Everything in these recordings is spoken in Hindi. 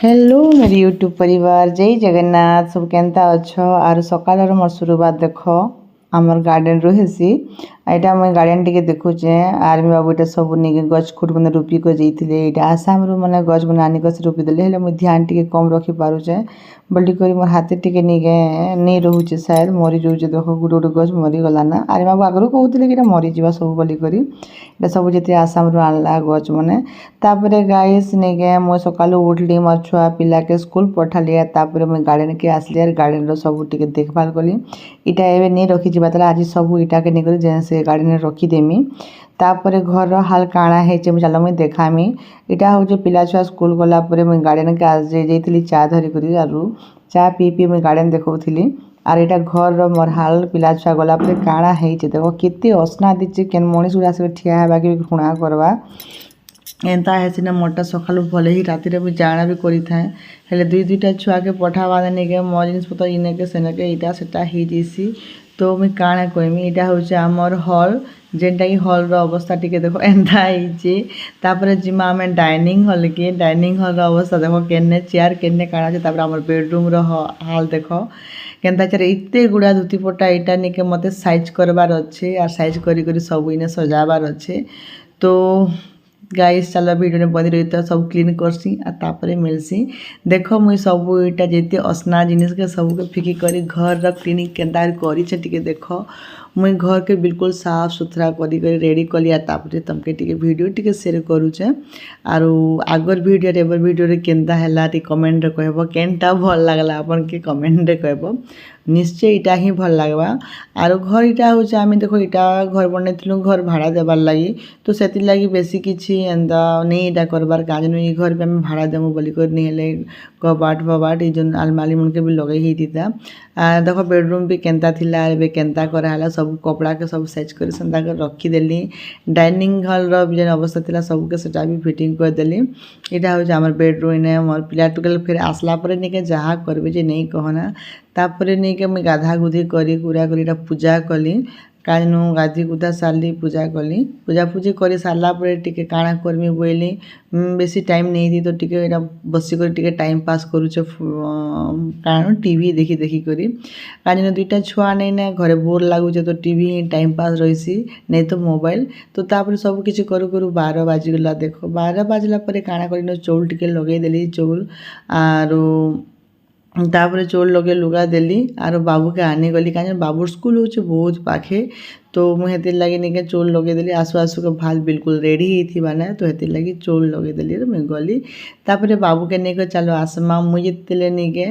हेलो मेरी यूट्यूब परिवार जय जगन्नाथ सब केनता अच्छ आर सकाल मोर शुरुआत देख आमर गार्डन रू हेसी एटा मुई गार्डन टिके देखुचे आर्मी बाबू एटा सब नहीं गछ खुट मैंने रूपी को जाइए एटा आसाम रू मैंने गछ मैंने आनिक रूपी देले हेले मुई ध्यान टिके कम रखी पारुचे बोली करी मोर हाथ टिके नहीं रोचे शायद मरी जाऊे देख गोटे गोटे गछ मरीगला ना आर्मी बाबू आगु कहते कि मरी जा सब बोली करी सब जिते आसाम रू आनला गछ मैंने तापर गाइस नहीं मुझे सकालू उठली मोर छुआ पिला के स्कूल पठाली तापर मुझे गार्डन के आसली और गार्डन सब टिके देखभाल कली इटा एवं नहीं रखी आज सब इटा के नहीं जे से गार्डन रखीदेमी तापर घर हाल काଣା है चल मुझे देखामी इटा हूँ पिला छुआ स्कूल गलापर मुझे गार्डन के आज जाइली चा धरिक चा पी पी मुझे गार्डन देखी आर यहाँ घर मोर हाल पिला छुआ गलापर काଣା है देख केते असना दीचे केन मनीष गुड़ा से ठिया होगा कि खुणा करवा एंता है सीना मोटा सकालू भले ही राति भी जाना भी करी थाए हेले दुई दुईटा छुआ के पठावा नहीं मो जिन पतर इनेके सेनेके इटा सेटा हो जाइसी तो मुझे काଣା कहमी इटा हूँ आमर हल जेनटा कि हल अवस्था टिके देख एंता होपर जिमा आम डाइनिंग हल के डाइनिंग हल अवस्था देख केने चेयर केने काଣା अच्छे आमर बेडरूम हाल देख केनता चार इतने गुड़ा धुती पटा इटा निके मत साइज करवार अच्छे और साइज करी सब इने सजाबार अच्छे तो गाइस चलो वीडियो में बंदी रही तो सब क्लीन करसी तापर मिलसी देख मुई सब इटा जिते असना जिनिस के सब के फिकी करी घर क्लीनिंग केन्ता करी देख मुई घर के बिल्कुल साफ सुथरा करी रेडी कली तापर तुमके टिके वीडियो टिके शेयर करूचे आर आगर वीडियो एवर वीडियो केन्ता है कमेंट रे कहब केनटा भल लगला अपन के कमेंट रे कहब निश्चय इटा ही भल लगवा आर घर इटा हूँ आम देख इटा घर बनई घर भाड़ा देवार लगी तो से लगी बेसी किसी एंता नहीं इटा करबार काज नहीं घर भी आम भाड़ा देमु बोली कर नहीं कबाट फबाट ये आलमारी मन के भी लगे ही दीता देख बेडरूम भी केन्ता थिला एबे केन्ता कराला सब कपड़ा के सब साइज कर सेंता कर रखीदेली डाइनिंग हल जेन अवस्था थिला सबके सेटा भी फिटिंग करदेली इटा हूँ आमर बेडरूम इने मोर पिला टुकेल फिर आसला पर नहीं जहाँ करबे जे नहीं कहना तापर नहीं के मुझे गाधा गुधी करी कुरा कर पूजा कली काजनु गाधी गुधा सारी पूजा कली पूजा पूजी कर सारापर टिके काଣା करमी बोली बेसी टाइम नहीं थी तो टिके बसिक टिके टाइम पास करुचे कारण टीवी देखी देखी करी काजनु दुईटा छुआ नहीं ना घरे बोर लगुचे तो टीवी ही टाइम पास रही नहीं तो मोबाइल तो तापर सब किसी करू करू 12 बाजिगला देख 12 बाजला पर काଣା कर चौल टिके लगेदेली चौल आर तापर चौल लगे लुगा देली आर बाबू के आने गली कहीं बाबूर स्कूल हो बहुत पाखे तो मुझे लगे नहीं चौल लगेदेली आसु आसु के भात बिल्कुल रेडी ही ना तो हेती लगी चौल लगेदेली मुझे गली तापर बाबू के नहीं चलो आसमा मुझे जिते नहीं के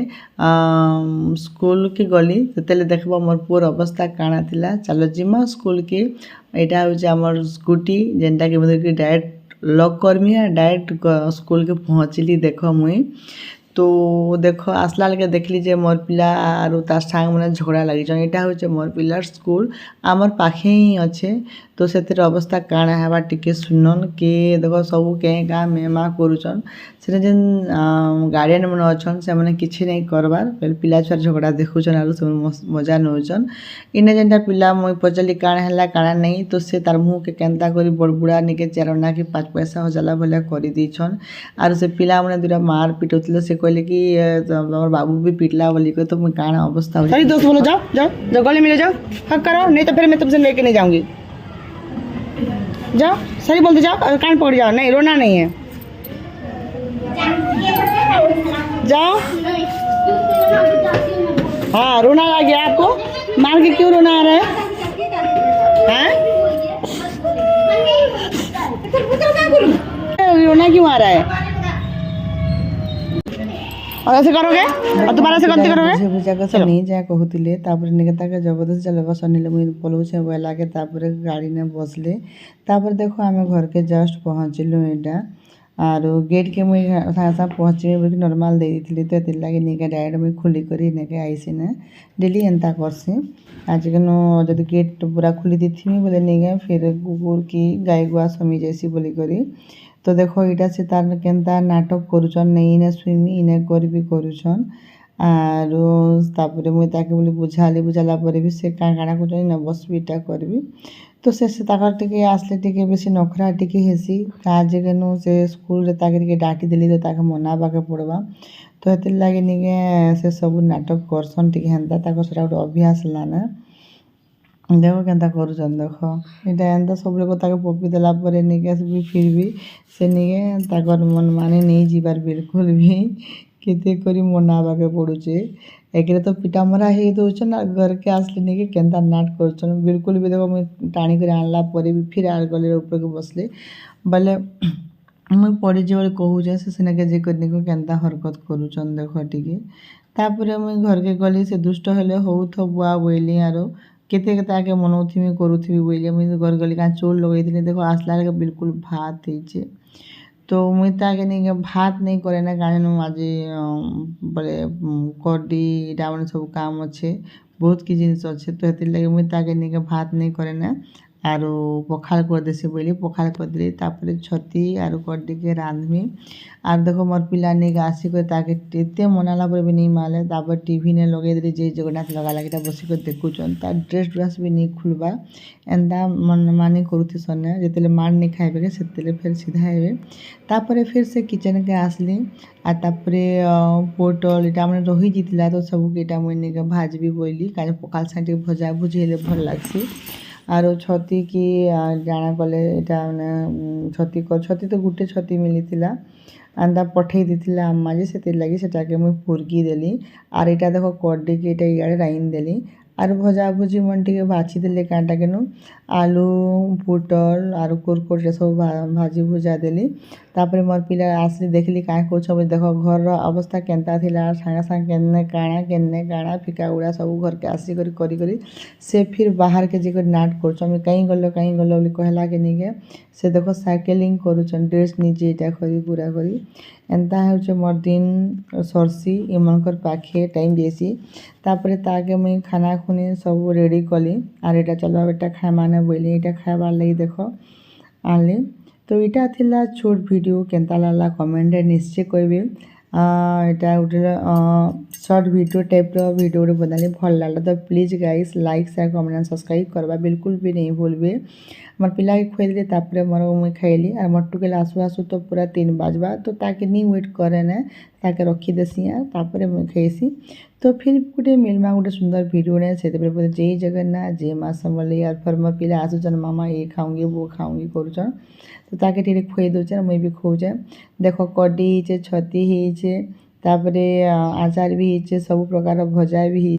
स्कूल के गली से देखब मोर पुअर अवस्था काଣା थिला चलो जिमा स्कूल के यहाँ हूँ आमर स्कूटी जेनटा कि डायरेक्ट लॉक करमी डायरेक्ट स्कूल के पहुँचली देख मुई तो देख आसला लगे देखली जे मोर पिला आर तार सांग मैंने झगड़ा लगी यहाँ हूँ मोर पिलार स्कूल आमर पाखे ही अच्छे तो से अवस्था काଣା है टिके सुनन के देख सब के गाँ मेमा करुचन से जेन गार्डियन मैंने अच्छन से मैंने किसी नहीं करबार पहले पिला छुआर झगड़ा देखुचन आर सब मजा नौचन इने जेनटा पिला मुई पचारि काଣା है काଣା नहीं तो से तार मुँह के केन्ता करी बड़ बुढ़ा निके चेरना कि 5 पैसा हजाला भलिया कर दीछन आर से पिला मैंने दूरा मार पिटुले से कहले कि बाबू भी पिटला बोली को तो मुझे काଣା अवस्था हो दोस्त बोलो जाओ जाओ जाओ गले मिले जाओ हक करो नहीं तो फिर मैं तुमसे लेके नहीं जाऊंगी जाओ सही बोलते जाओ और कान पकड़ जाओ नहीं रोना नहीं है जाओ हाँ रोना आ गया आपको मार के क्यों रोना आ रहा है रोना क्यों आ रहा है और ऐसे करोगे और दोबारा से गलती करोगे बुझा के नहीं जा कहते तापर निकेता के जबरदस्ती चल बस अनिल मुझे बोलूचे बोला के तापर गाड़ी ने बसले तापर देखो आम घर के जस्ट पहुँचलु यहाँ आर गेट के मुझे सागे सागे पहुँचे बोल नॉर्मल दे दी तो ये लगे नहीं डायरेक्ट मुझे खोली करी नहीं आईसी ना डेली एंता करसी आज जब गेट पूरा खोली दी थी बोले नहीं फिर कुकुर की गाय गुआ समी जैसी बोली करी तो देखो यहाँ से तार केन्ता नाटक करुचन नहीं इने स्विमी इने कर भी करुचन आर तापर मुझे बोली बुझाली बुझाला भी से काଣା कर बस भी इटा करी तो से ताकर टिके आसले टिके बेसी नखरा टिके हेसी काज केनु से स्कूल रे ताके टिके डाटी देली तो ताके मनाबाके पड़वा तो हेतिर लागे निके से सब नाटक करसन टिके हेंता ताकर सेटा गोटे अभ्यास लाना देखो केंता करूछन देखो एटा एंता सब लोग ताके पपी देला परे निके भी फिर भी से निके ताकर मन माने नहीं जीवार बिल्कुल भी केते करी मनाबाके पड़ुचे एकरे तो पिटा मरा हे दोछन आ घर के आसले निके केंता नाट करछन बिल्कुल भी देखो मैं टाणी करे आनला परे भी फिर आर गले ऊपर के बसले बले मुई पड़ी जे बोले कहूचे से सिनाके जे करनी को केंता हरकत करूछन देखो टिके तापरे मुई घर के गली से दुष्ट हेले होउथ बुआ बोइली आरो केते केते आके मनौथिमी करूथिबी बोइले मुई घर गली का चोल लगैथिनी देखो आसला लगे बिल्कुल भात हेचे तो मुई ताके निके भात नहीं करे ना कारण आज बोले कडी इटा माने सब काम अच्छे बहुत कि जिनिस अच्छे तो हेतिर लगे मुई ताके निके भात नहीं करे ना आरो पखाल कर देसी बोली पखाल कर देली तापरे छती आरो कडी के रांधमी आर देखो मोर पिला ने आसी कर ताके एते मनाला पर भी नहीं माले तापर टीवी ने लगे देली जे जगन्नाथ लगा लागिटा बसी कर देखुचन ता ड्रेस ड्रेस भी नहीं खुलबा एंदा मन मानी करूथि सने जेतेले मार नहीं खाइबे के सेतेले फिर सीधा आइबे तापरे फिर से किचन के आसली आ तापरे पोटल इटा माने रही जितला तो सब के इटा मुई के भाजबी बोइली काजे पखाल साथे भजा भुजी हेले भल लागसी आरो छती की जाना कले इटा माने छती तो गुटे छती मिलीतिला आंदा पठेई दिथिला अम्मा जी सेतिर लागि सेटाके मुई पुरगी देली आर इटा देखो कड्डी के इटा इयाडे राइन देली आर भजा भुजी मन टिके बाछि देली कांटा केनु आलू पुटल आर कुरकुर रे सब भाजी भुजा देली तापरे मोर पिला आसली देखली काहे कोछ देखो घर रो अवस्था केनता थिला सागा साग केन्ने काଣା फिका उड़ा सब घर के आसी करी से फिर बाहर के जे नाट करछ हम कहीं गलो बोली कहला के निके से देखो साइकिलिंग करूछन ड्रेस नीचे इटा करी पूरा करी एंता होचे मोर दिन सरसी एमनकर पाखे टाइम देसी तापरे ताके मुई खाना खुनी सब रेडी कली आर एटा चलबा बेटा खाए माने बोली एटा खाइबार लगी देखो आनली तो इटा थिला छोट वीडियो केनता लागला कमेंट रे निश्चय कहबे एटा गोटे शॉर्ट वीडियो टाइप रो वीडियो रे बनाली भल लागला तो please guys like share comment and subscribe करबा बिल्कुल भी नहीं भूलबे मोर पिला के खोइले तापरे मोर मुई खाइली और मट्टू के आसु आसु तो पूरा 3 बजबा तो ताके नहीं वेट करे ना ताके रखी देसी तापरे मुई खाइसी तो फिर गोटे मिलमा गोटे सुंदर वीडियो ने से बोले जय जगन्नाथ जय माँ समलेई और फिर मोर पिला आसुचन मामा ये खाऊंगी वो खाऊंगी करूचन तो ताके टिके खुई दउचन मुई भी खौचे देखो कडी हिचे छती हिचे तापरे आचार भी हिचे सब प्रकार भजा भी